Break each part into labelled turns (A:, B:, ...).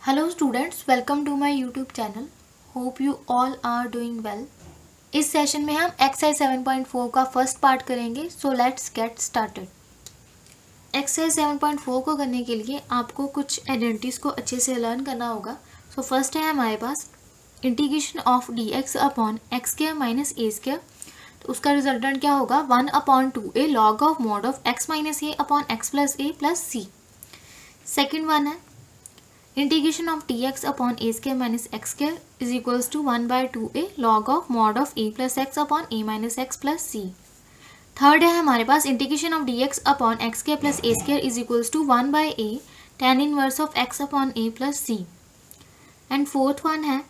A: Hello students, welcome to my YouTube channel. Hope you all are doing well. इस session में हम exercise 7.4 का first part करेंगे। So let's get started. Exercise 7.4 को करने के लिए आपको कुछ आइडेंटिटीज को अच्छे से लर्न करना होगा। सो फर्स्ट है हमारे पास integration of d x upon x square minus a square. तो उसका रिजल्टेंट क्या होगा? 1/2a log of mod of x minus a upon x plus a plus c. Second one है integration of d x upon a square minus x square is equals to 1/2a log of mod of a plus x upon a minus x plus c. Third है हमारे पास integration of d x upon x square plus a square is equals to 1/a tan inverse of x upon a plus c. And fourth one है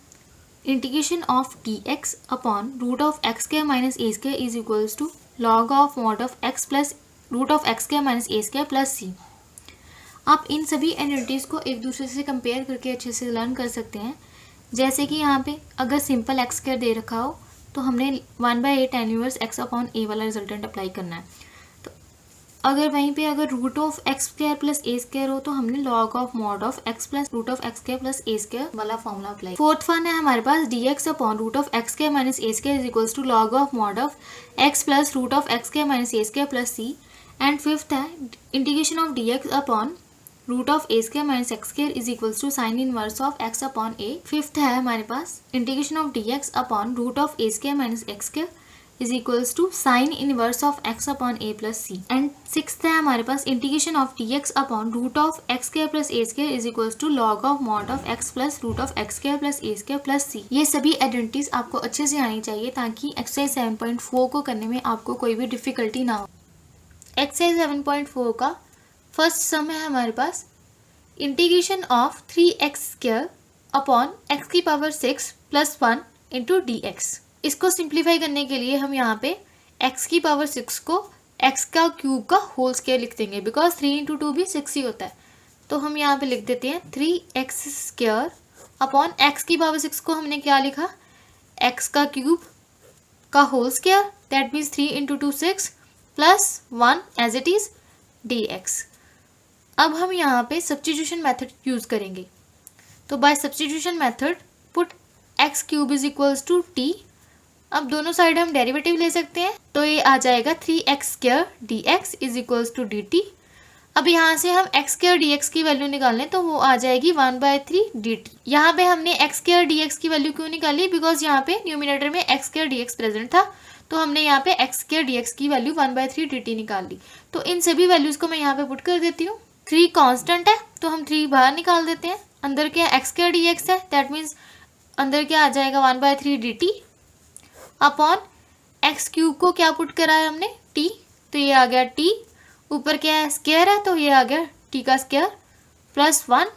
A: integration of d x upon root of x square minus a square is equals to log of mod of x plus root of x square minus a square plus c. आप इन सभी identities को एक दूसरे से compare करके अच्छे से लर्न कर सकते हैं। जैसे कि यहाँ पे अगर सिंपल एक्स स्क्वायर दे रखा हो तो हमने 1/a tan inverse x upon a वाला रिजल्टेंट अप्लाई करना है। तो अगर वहीं पे अगर root of x square plus a square हो तो हमने log of mod of x plus root of x square plus a square वाला फॉर्मूला अप्लाई। फोर्थ वन है हमारे पास d x upon root of x square minus a square is equals to log of mod of x plus root of x square minus a square plus c. And fifth है integration of d x upon root of a square minus x square is equals to sine inverse of x upon a. Fifth है हमारे पास integration of d x upon root of a square minus x square is equals to sine inverse of x upon a plus c. And sixth है हमारे पास integration of d x upon root of x square plus a square is equals to log of mod of x plus root of x square plus a square plus c. ये सभी identities आपको अच्छे से आनी चाहिए ताकि exercise 7.4 को करने में आपको कोई भी डिफिकल्टी ना हो। एक्सरसाइज 7.4 का फर्स्ट सम है हमारे पास integration of 3x square upon x की power 6 plus 1 into d x. इसको सिंप्लीफाई करने के लिए हम यहाँ पे x की पावर 6 को x का क्यूब का होल स्क्वायर लिख देंगे बिकॉज 3 इंटू 2 भी 6 ही होता है। तो हम यहाँ पे लिख देते हैं 3x स्क्वायर अपॉन x की पावर 6 को हमने क्या लिखा? x का क्यूब का whole square, that means 3 into 2 6 plus 1 as it is d x. अब हम यहाँ पे सब्स्टिट्यूशन मेथड यूज़ करेंगे। तो by substitution method put x cube is equals to t. अब दोनों साइड हम डेरिवेटिव ले सकते हैं तो ये आ जाएगा 3x square d x is equals to d t. अब यहाँ से हम एक्स स्क्वायर डी एक्स की वैल्यू निकाल लें तो वो आ जाएगी 1/3 डी टी। यहाँ पे हमने एक्स स्क्वायर डी एक्स की वैल्यू क्यों निकाली? बिकॉज यहाँ पे न्यूमिनेटर में x square d x present था तो हमने यहाँ पे एक्स स्क्वायर डी एक्स की वैल्यू 1/3 डी टी निकाल ली। तो इन सभी वैल्यूज़ को मैं यहाँ पे पुट कर देती हूँ। 3 कांस्टेंट है तो हम 3 बाहर निकाल देते हैं। अंदर क्या एक्स स्क्वायर डी एक्स है, दैट मीन्स अंदर क्या आ जाएगा 1/3 D T upon x cube को क्या पुट करा है हमने? टी, तो ये आ गया टी। ऊपर क्या है? स्क्वायर है तो ये आ गया टी का स्क्वायर प्लस 1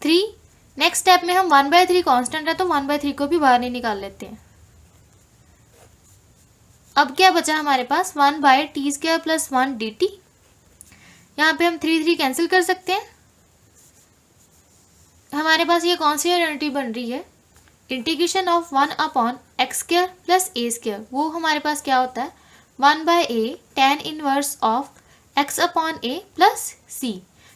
A: 3। नेक्स्ट स्टेप में हम 1/3 कांस्टेंट है तो 1/3 को भी बाहर नहीं निकाल लेते हैं। अब क्या बचा हमारे पास? 1/t square plus 1 D T. यहाँ पे हम 3 कैंसिल कर सकते हैं। हमारे पास ये कौन सी आइडेंटिटी बन रही है? Integration of 1 upon x square plus a square. वो हमारे पास क्या होता है? 1/a tan inverse of x upon a plus c.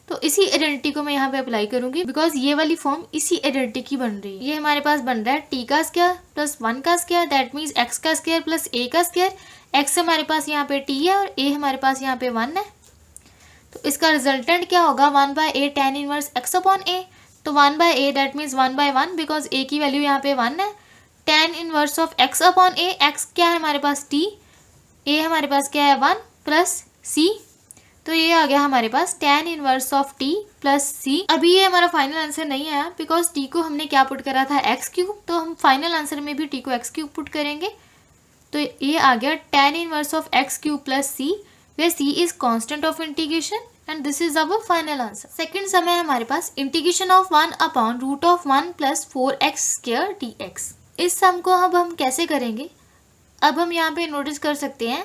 A: तो इसी आइडेंटिटी को मैं यहाँ पे अप्लाई करूंगी बिकॉज ये वाली फॉर्म इसी आइडेंटिटी की बन रही है। ये हमारे पास बन रहा है टी का स्क्वायर प्लस 1 का स्क्वायर, दैट मीन्स एक्स का स्क्वायर प्लस ए का स्क्वायर। एक्स हमारे पास यहाँ पे टी है और ए हमारे पास यहाँ पे 1 है। तो इसका रिजल्टेंट क्या होगा? 1/a tan inverse x upon a। तो 1/a that means 1/1 because a की वैल्यू यहाँ पे 1 है। tan inverse of x upon a, x क्या है हमारे पास? t, a हमारे पास क्या है 1 प्लस c। तो ये आ गया हमारे पास tan inverse of t plus c। अभी ये हमारा फाइनल आंसर नहीं आया बिकॉज t को हमने क्या पुट करा था? x cube. तो हम फाइनल आंसर में भी t को x क्यूब पुट करेंगे तो ये आ गया tan inverse of x cube plus c where c is constant of integration and this is our final answer. Second sum है हमारे पास integration of 1 upon root of 1 plus 4x square dx। इस सम को अब हम कैसे करेंगे? अब हम यहाँ पे नोटिस कर सकते हैं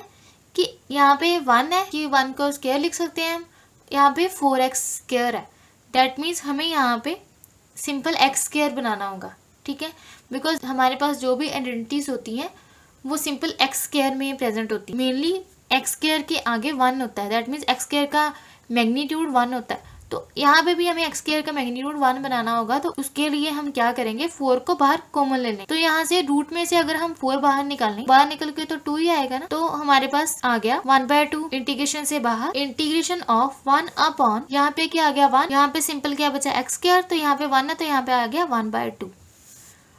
A: कि यहाँ पे 1 है कि 1 को स्क्वायर लिख सकते हैं हम। यहाँ पे 4x स्क्वायर है, दैट मीन्स हमें यहाँ पे सिंपल x स्क्वायर बनाना होगा, ठीक है। बिकॉज हमारे पास जो भी आइडेंटिटीज होती हैं वो सिंपल x स्क्वायर में प्रेजेंट होती है। मेनली एक्स स्क्वायर के आगे 1 होता है, दैट मीन्स एक्स स्क्वायर का मैग्नीट्यूड 1 होता है। तो यहाँ पे भी हमें एक्स स्क्वायर का मैग्नीट्यूड 1 बनाना होगा, तो उसके लिए हम क्या करेंगे, 4 को बाहर कॉमन ले लेंगे। तो यहाँ से रूट में से अगर हम 4 बाहर निकल के तो 2 ही आएगा ना, तो हमारे पास आ गया 1/2 इंटीग्रेशन से बाहर इंटीग्रेशन ऑफ 1 अपॉन, यहाँ पे क्या आ गया 1, यहाँ पे सिंपल क्या बचा एक्स स्क्वायर, तो यहाँ पे 1 है तो यहाँ पे आ गया 1/2।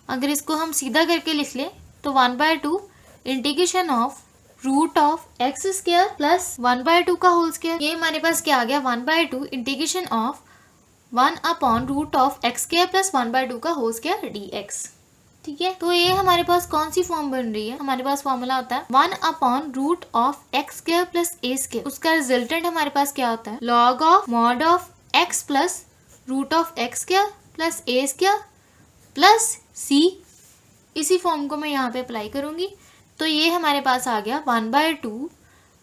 A: अगर इसको हम सीधा करके लिख ले तो 1/2 integration of root of x square plus 1/2 का होल स्क्वायर, ये हमारे पास क्या आ गया 1/2 integration of 1 upon root of x square plus 1/2 का होल स्क्वायर dx। ठीक है, तो ये हमारे पास कौन सी फॉर्म बन रही है, हमारे पास फॉर्मूला होता है 1 upon root of x square plus a square, उसका रिजल्टेंट हमारे पास क्या होता है log of mod of x plus root of x square plus a square plus c. इसी फॉर्म को मैं यहाँ पे अप्लाई करूंगी, तो ये हमारे पास आ गया 1/2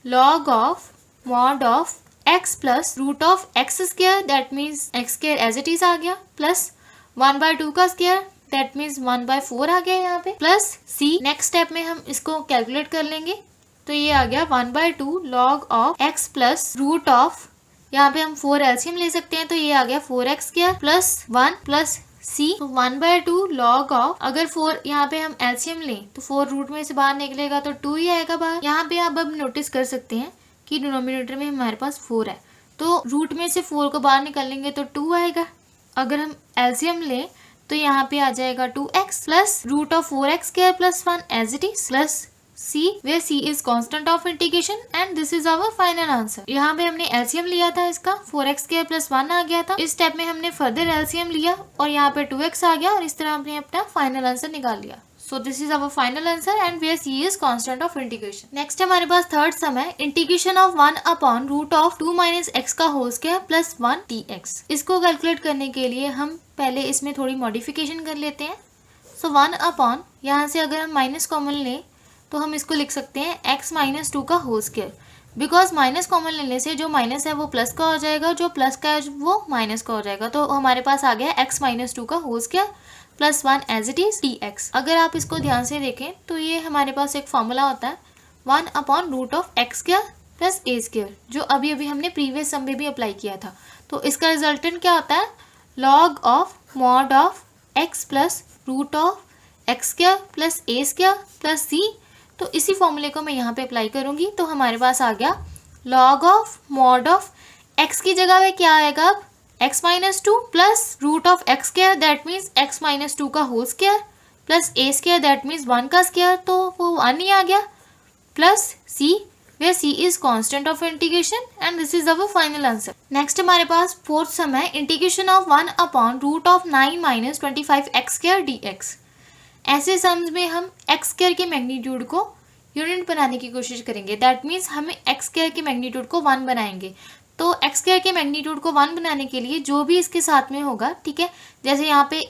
A: log of mod of x plus root of x square, that means x square as it is आ गया, प्लस 1/2 का स्क्वायर दैट मीन्स 1/4 आ गया यहाँ पे, प्लस c। नेक्स्ट स्टेप में हम इसको कैलकुलेट कर लेंगे, तो ये आ गया 1/2 log of x plus root of, यहाँ पे हम 4 एलसीएम ले सकते हैं, तो ये आ गया 4x square plus 1 plus c। तो 1/2 लॉग ऑफ, अगर 4 यहाँ पे हम एलसीएम लें तो 4 रूट में से बाहर निकलेगा तो 2 ही आएगा बाहर। यहाँ पे आप अब नोटिस कर सकते हैं कि डिनोमिनेटर में हमारे पास 4 है, तो रूट में से 4 को बाहर निकालेंगे तो 2 आएगा। अगर हम एलसीएम लें तो यहाँ पे आ जाएगा 2x plus root of 4x square plus 1 as it is plus c, where c is constant of integration and this is our final answer। यहाँ पे हमने एलसीएम लिया था इसका, 4x स्क्वायर प्लस 1 आ गया था। इस स्टेप में हमने फर्दर एलसीएम लिया और यहाँ पे 2x आ गया और इस तरह हमने अपना फाइनल आंसर निकाल लिया। So this is our final answer and where c is constant of integration। Next हमारे पास थर्ड सम है integration of 1 upon root of 2 minus x का होल स्क्वायर प्लस 1 dx। इसको कैलकुलेट करने के लिए हम पहले इसमें थोड़ी मॉडिफिकेशन कर लेते हैं। सो 1 अपॉन, यहाँ से अगर हम माइनस कॉमन लें तो हम इसको लिख सकते हैं x माइनस 2 का whole square, because minus common लेने से जो माइनस है वो प्लस का हो जाएगा, जो प्लस का है वो माइनस का हो जाएगा, तो हमारे पास आ गया x माइनस 2 का whole square plus 1 as it is dx। अगर आप इसको ध्यान से देखें तो ये हमारे पास एक फॉर्मूला होता है 1 upon root of x square plus a square, जो अभी अभी हमने प्रीवियस सम में भी अप्लाई किया था। तो इसका रिजल्टेंट क्या होता है log of mod of x plus root of x square plus a square plus c. तो इसी फॉर्मूले को मैं यहाँ पे अप्लाई करूंगी, तो हमारे पास आ गया log of mod of x की जगह पे क्या आएगा अब x minus 2 plus root of x square that means x minus 2 का whole square plus a square that means 1 का स्क्वायर, तो वो 1 ही आ गया, plus c where c is constant of integration and this is our final answer। Next हमारे पास fourth sum है integration of 1 upon root of 9 minus 25 x square dx। ऐसे सम्स में हम एक्स स्क्वायर के मैग्नीट्यूड को यूनिट बनाने की कोशिश करेंगे, दैट मीन्स हमें एक्स स्क्वायर के मैग्नीट्यूड को 1 बनाएंगे। तो एक्स स्क्वायर के मैग्नीट्यूड को 1 बनाने के लिए जो भी इसके साथ में होगा, ठीक है, जैसे यहाँ पे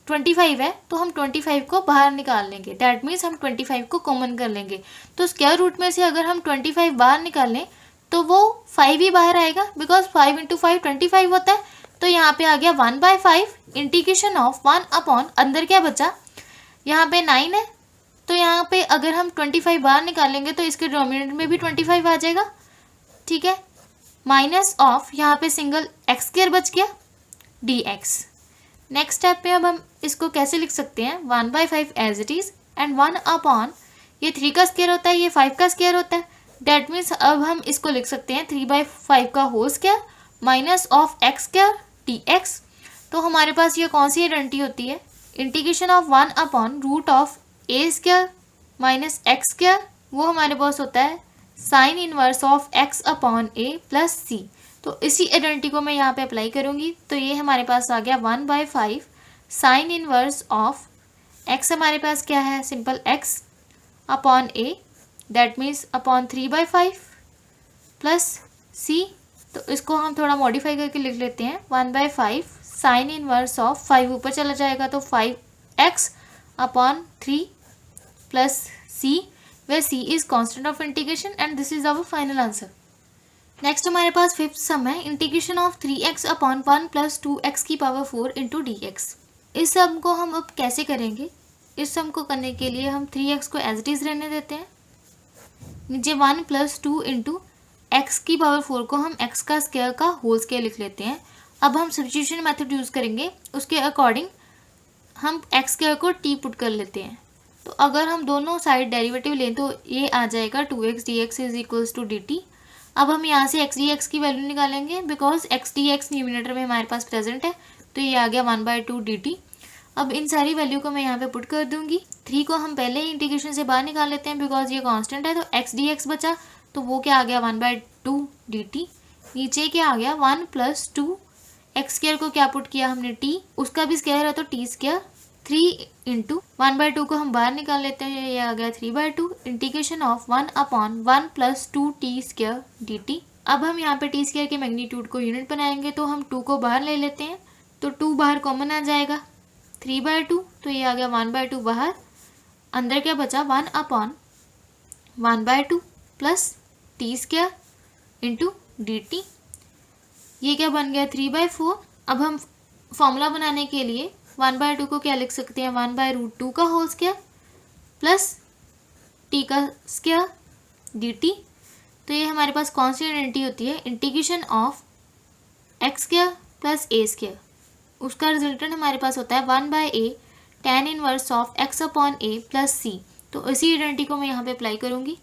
A: 25 है तो हम 25 को बाहर निकाल लेंगे, दैट मीन्स हम 25 को कॉमन कर लेंगे। तो स्क्वायर रूट में से अगर हम 25 बाहर निकाल लें तो वो 5 ही बाहर आएगा, बिकॉज 5 × 5 25 होता है। तो यहाँ पे आ गया 1/5 इंटीग्रेशन ऑफ 1 अपॉन, अंदर क्या बचा, यहाँ पे 9 है, तो यहाँ पे अगर हम 25 बाहर निकालेंगे तो इसके डिनोमिनेटर में भी 25 आ जाएगा, ठीक है, माइनस ऑफ, यहाँ पे सिंगल एक्स स्क्वायर बच गया dx। नेक्स्ट स्टेप पे अब हम इसको कैसे लिख सकते हैं 1/5 as it is and 1 upon, ये 3 का स्क्वायर होता है, ये 5 का स्क्वायर होता है, दैट मीन्स अब हम इसको लिख सकते हैं 3/5 का whole square minus of x square dx। तो हमारे पास ये कौन सी आइडेंटिटी होती है, integration of 1 upon root of a square minus x square, वो हमारे पास होता है sine inverse of x upon a plus c. तो इसी आइडेंटिटी को मैं यहाँ पे अप्लाई करूँगी, तो ये हमारे पास आ गया 1/5 साइन इनवर्स ऑफ x, हमारे पास क्या है simple x upon a that means upon 3/5 plus c। तो इसको हम थोड़ा मॉडिफाई करके लिख लेते हैं 1/5 साइन इनवर्स ऑफ 5 ऊपर चला जाएगा तो 5x upon 3 plus c where c is constant of integration and this is our final answer। Next हमारे पास फिफ्थ सम है integration of 3x upon 1 plus 2x की पावर 4 इंटू dx। इस सम को हम अब कैसे करेंगे, इस सम को करने के लिए हम 3x को एज इट इज रहने देते हैं, नीचे 1 प्लस 2 इंटू एक्स की पावर 4 को हम x का स्क्वायर का होल स्क्वायर लिख लेते हैं, अब हम सब्स्टिट्यूशन मेथड यूज़ करेंगे, उसके अकॉर्डिंग हम एक्स स्क्वायर को टी पुट कर लेते हैं। तो अगर हम दोनों साइड डेरिवेटिव लें तो ये आ जाएगा 2x dx is equals to dt। अब हम यहाँ से x dx की वैल्यू निकालेंगे बिकॉज x dx न्यूमिनेटर में हमारे पास प्रेजेंट है, तो ये आ गया 1/2 dt। अब इन सारी वैल्यू को मैं यहाँ पे पुट कर दूंगी। 3 को हम पहले ही इंटीग्रेशन से बाहर निकाल लेते हैं बिकॉज ये कांस्टेंट है, तो x dx बचा, तो वो क्या आ गया 1/2 dt। नीचे क्या आ गया 1 + 2, एक्स स्क्वायर को क्या पुट किया हमने t, उसका भी स्क्वायर है तो t स्क्वायर, 3 × 1/2 को हम बाहर निकाल लेते हैं, ये आ गया 3/2 इंटीग्रेशन ऑफ 1/1 + 2t² dt। अब हम यहाँ पे t स्क्वायर के मैग्नीट्यूड को यूनिट बनाएंगे, तो हम 2 को बाहर ले लेते हैं, तो 2 बाहर कॉमन आ जाएगा, 3/2, तो ये आ गया 1/2 बाहर, अंदर क्या बचा 1/1/2 + t² × dt। ये क्या बन गया 3/4। अब हम फॉर्मूला बनाने के लिए 1/2 को क्या लिख सकते हैं 1/√2 का होल स्क्वायर प्लस t का स्क्वायर dt। तो ये हमारे पास कौन सी आइडेंटिटी होती है, integration of x square plus a square, उसका रिजल्टेंट हमारे पास होता है 1/a tan inverse of x/a plus c। तो इसी आइडेंटिटी को मैं यहाँ पे अप्लाई करूँगी।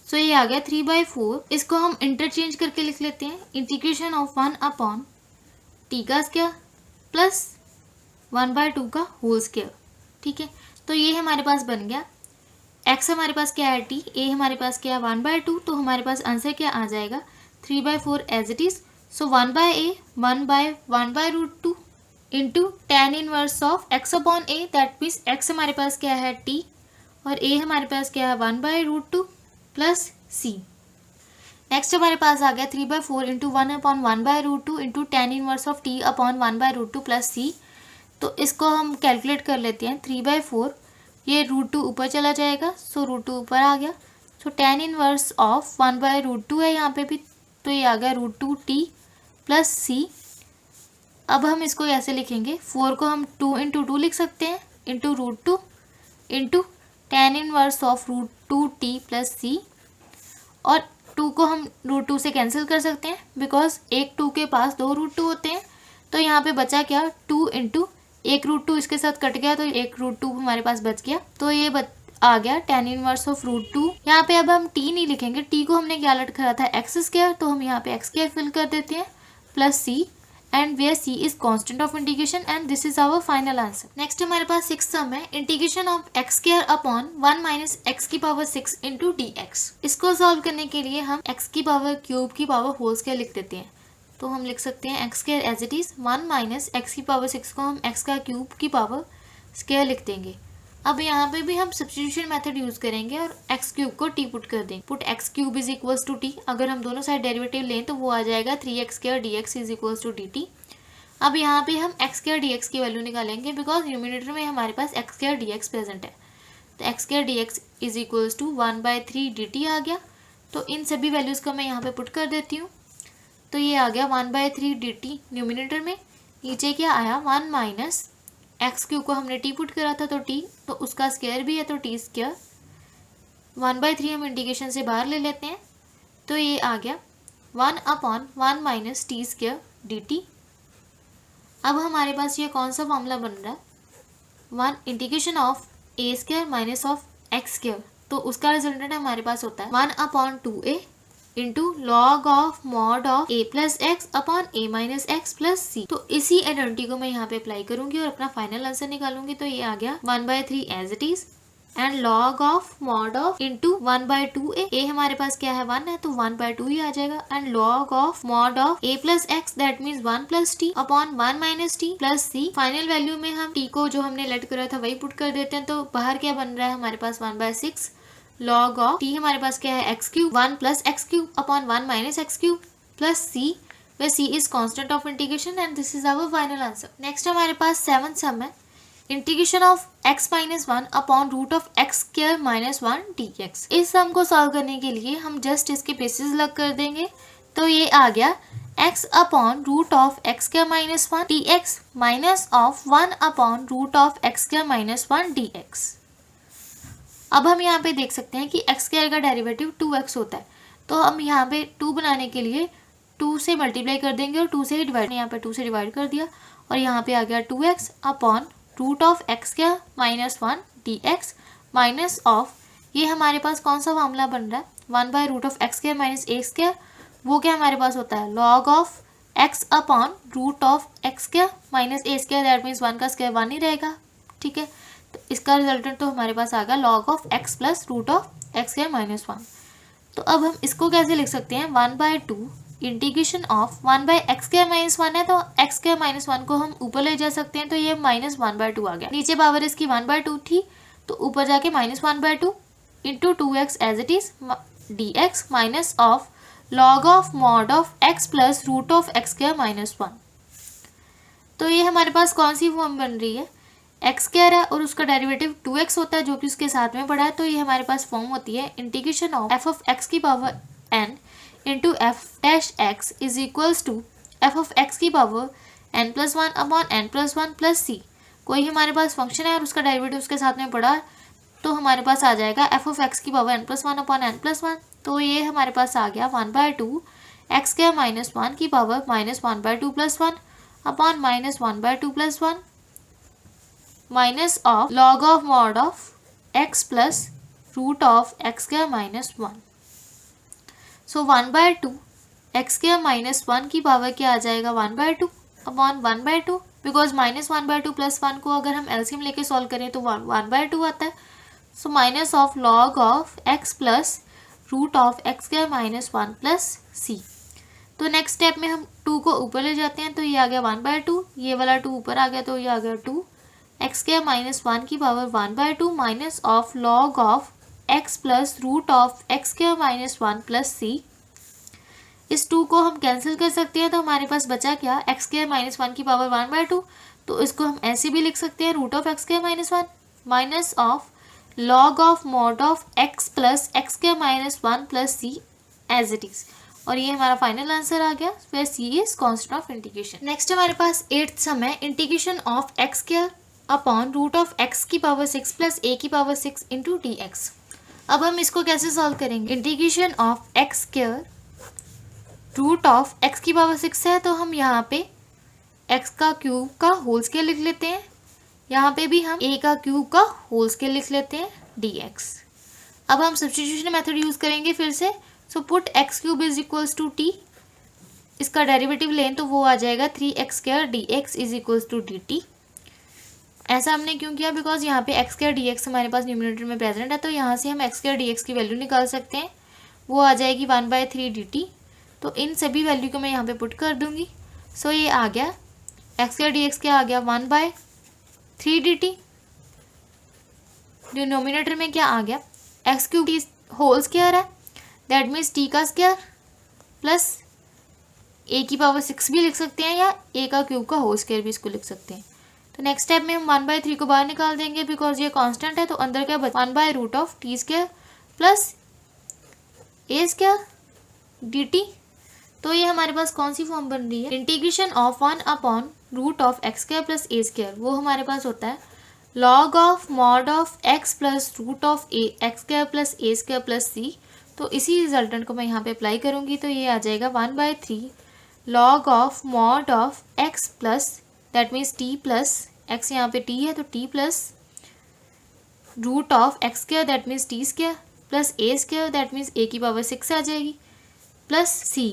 A: सो ये आ गया 3/4। इसको हम इंटरचेंज करके लिख लेते हैं, इंटीग्रेशन ऑफ 1/t का स्क्वायर प्लस 1/2 का होल स्क्वायर। ठीक है, तो ये हमारे पास बन गया, x हमारे पास क्या है t, a हमारे पास क्या है 1/2, तो हमारे पास आंसर क्या आ जाएगा 3/4 as it is. So 1/a 1/1/√2 into tan inverse of x/a, that means x हमारे पास क्या है t और a हमारे पास क्या है 1/√2 प्लस c। नेक्स्ट हमारे पास आ गया 3/4 into 1/1/√2 into tan inverse of t/1/√2 plus c। तो इसको हम कैलकुलेट कर लेते हैं, 3/4 ये √2 ऊपर चला जाएगा, सो √2 ऊपर आ गया, सो tan इनवर्स ऑफ 1/√2 है यहाँ पे भी, तो ये आ गया √2t प्लस c। अब हम इसको ऐसे लिखेंगे, 4 को हम 2 × 2 लिख सकते हैं into √2 into tan inverse of √2t plus c, और 2 को हम √2 से कैंसिल कर सकते हैं बिकॉज एक 2 के पास 2 √2 होते हैं। तो यहाँ पे बचा क्या 2 × एक √2 इसके साथ कट गया, तो एक √2 हमारे पास बच गया, तो ये आ गया tan इनवर्स ऑफ √2। यहाँ पे अब हम t नहीं लिखेंगे, t को हमने क्या अलर्ट करा था x स्क्वायर, तो हम यहाँ पे x स्क्वायर फिल कर देते हैं plus c, and where c is constant of integration, and this is our final answer. Next हमारे पास 6th सम है, integration of x square upon 1 - x⁻6 into dx। इसको सॉल्व करने के लिए हम x³ की पावर होल स्क्वायर लिख देते हैं, तो हम लिख सकते हैं x square as it is, 1 - x⁻6 को हम x³ की पावर स्क्वायर लिख देंगे। अब यहाँ पे भी हम सब्स्टिट्यूशन मेथड यूज करेंगे और x³ को t पुट कर देंगे, put x³ is equals to t। अगर हम दोनों साइड डेरिवेटिव लें तो वो आ जाएगा 3x² dx is equals to dt। अब यहाँ पे हम x² dx की वैल्यू निकालेंगे बिकॉज न्यूमिनेटर में हमारे पास x² dx प्रेजेंट है, तो x² dx is equals to 1/3 dt आ गया। तो इन सभी वैल्यूज़ को मैं यहाँ पे पुट कर देती हूँ, तो ये आ गया 1/3 dt न्यूमिनेटर में, नीचे क्या आया 1 - x³ को हमने t पुट करा था तो t, तो उसका स्क्वायर भी है तो t स्क्वायर, 1/3 हम इंटीग्रेशन से बाहर ले लेते हैं, तो ये आ गया 1/1 - t² dt। अब हमारे पास ये कौन सा फॉर्मूला बन रहा है, 1 integration of a² minus of x², तो उसका रिजल्टेंट हमारे पास होता है 1/2a into log of mod of a plus x upon a minus x plus c. तो इसी आइडेंटिटी को मैं यहाँ पे अप्लाई करूंगी और अपना फाइनल आंसर निकालूंगी, तो ये आ गया 1/3 as it is and log of mod of into 1/2a, a हमारे पास क्या है 1 है तो 1/2 ही आ जाएगा, and log of mod of a plus x that means 1 plus t upon 1 minus t plus c. Final value में हम t को जो हमने लेट करा था वही पुट कर देते हैं, तो बाहर क्या बन रहा है हमारे पास 1/6 लॉग ऑफ t हमारे पास क्या है x³ 1 plus x³ upon 1 minus x³ plus c, where c is constant of integration and this is our final answer. Next हमारे पास 7th सम है, integration of x - 1 upon root of x² - 1 dx। इस सम को solve करने के लिए हम just इसके बेसिस लग कर देंगे, तो ये आ गया x upon root of x² - 1 dx minus of 1 upon root of x² - 1 dx। अब हम यहाँ पे देख सकते हैं कि x² का डेरिवेटिव 2x होता है, तो हम यहाँ पे 2 बनाने के लिए 2 से मल्टीप्लाई कर देंगे और 2 से ही डिवाइड, यहाँ पे 2 से डिवाइड कर दिया और यहाँ पे आ गया 2x upon root of x क्या -1 dx माइनस ऑफ, ये हमारे पास कौन सा फार्मूला बन रहा है 1 by root of x square minus a square, वो क्या हमारे पास होता है log of x upon root of x square minus a square, that means 1 का स्क्वायर 1 ही रहेगा। ठीक है, तो इसका रिजल्टेंट तो हमारे पास आ गया log of x plus root of x square minus 1। तो अब हम इसको कैसे लिख सकते हैं 1/2 integration of 1 by x square minus 1 है, तो x स्क्वायर माइनस 1 को हम ऊपर ले जा सकते हैं, तो ये -1/2 आ गया। नीचे पावर इसकी 1/2 थी तो ऊपर जाके -1/2 into 2x as it is dx minus of log of mod of x plus root of x square minus 1। तो ये हमारे पास कौन सी फॉर्म बन रही है, x स्क्वायर है और उसका डेरिवेटिव 2x होता है जो कि उसके साथ में पड़ा है, तो ये हमारे पास फॉर्म होती है integration of f of x की power n into f dash x is equals to f of x की power n+1 upon n+1 plus c. कोई हमारे पास फंक्शन है और उसका डेरिवेटिव उसके साथ में पड़ा है, तो हमारे पास आ जाएगा एफ ऑफ एक्स की पावर n+1 अपॉन n+1, तो ये हमारे पास आ गया 1/2 एक्स स्क्वायर माइनस 1 की power -1/2 plus 1 upon -1/2 plus 1 minus of log of mod of x plus root of x square minus 1। So 1/2 x square minus 1 की power क्या आ जाएगा 1/2 अपॉन 1/2, बिकॉज -1/2 प्लस 1 को अगर हम एलसीएम लेके सॉल्व करें तो 1/2 आता है। So minus of log of x plus root of x square minus 1 plus c. तो नेक्स्ट स्टेप में हम 2 को ऊपर ले जाते हैं, तो ये आ गया 1/2, ये वाला 2 ऊपर आ गया तो ये आ गया 2 एक्स स्क्वायर माइनस 1 की power 1/2 minus of log of x plus root of x square minus 1 plus c. इस 2 को हम कैंसिल कर सकते हैं, तो हमारे पास बचा क्या x स्क्वायर माइनस 1 की पावर 1/2, तो इसको हम ऐसे भी लिख सकते हैं root of x square minus 1 minus of log of mod of x plus x square minus 1 plus c as it is, और ये हमारा फाइनल आंसर आ गया where c is constant of integration. Next हमारे पास 8th सम है integration of x square upon root of x की power 6 plus a की पावर 6 इंटू dx। अब हम इसको कैसे सॉल्व करेंगे, integration of x square root of x की पावर 6 है, तो हम यहाँ पे x का क्यूब का होल स्क्वायर लिख लेते हैं, यहाँ पे भी हम a का क्यूब का होल स्क्वायर लिख लेते हैं dx। अब हम सब्स्टिट्यूशन मेथड यूज करेंगे फिर से, so put x cube is equals to t, इसका डेरिवेटिव लें तो वो आ जाएगा 3x square dx is equals to dt। ऐसा हमने क्यों किया, बिकॉज यहाँ पे x स्क्वायर dx हमारे पास न्यूमरेटर में प्रेजेंट है, तो यहाँ से हम x स्क्वायर dx की वैल्यू निकाल सकते हैं, वो आ जाएगी 1/3 dt। तो इन सभी वैल्यू को मैं यहाँ पे पुट कर दूंगी। सो ये आ गया x स्क्वायर dx क्या आ गया 1/3 dt, डिनोमिनेटर में क्या आ गया x क्यूब होल स्क्वायर है, दैट मीन्स t का स्क्वायर प्लस a की पावर 6 भी लिख सकते हैं या a का क्यूब का होल स्क्वायर भी इसको लिख सकते हैं। तो नेक्स्ट स्टेप में हम 1/3 को बाहर निकाल देंगे, बिकॉज ये कांस्टेंट है, तो अंदर क्या बचा 1/रूट of t square plus a square dt। तो ये हमारे पास कौन सी फॉर्म बन रही है, integration of 1 upon root of x square plus a square, वो हमारे पास होता है log of mod of x plus root of x square plus a square plus c। तो इसी रिजल्टेंट को मैं यहाँ पे अप्लाई करूँगी, तो ये आ जाएगा 1/3 log of mod of x plus that means t plus x, यहाँ पे t है तो t plus root of x square that means t square plus a square that means a की पावर 6 आ जाएगी प्लस c।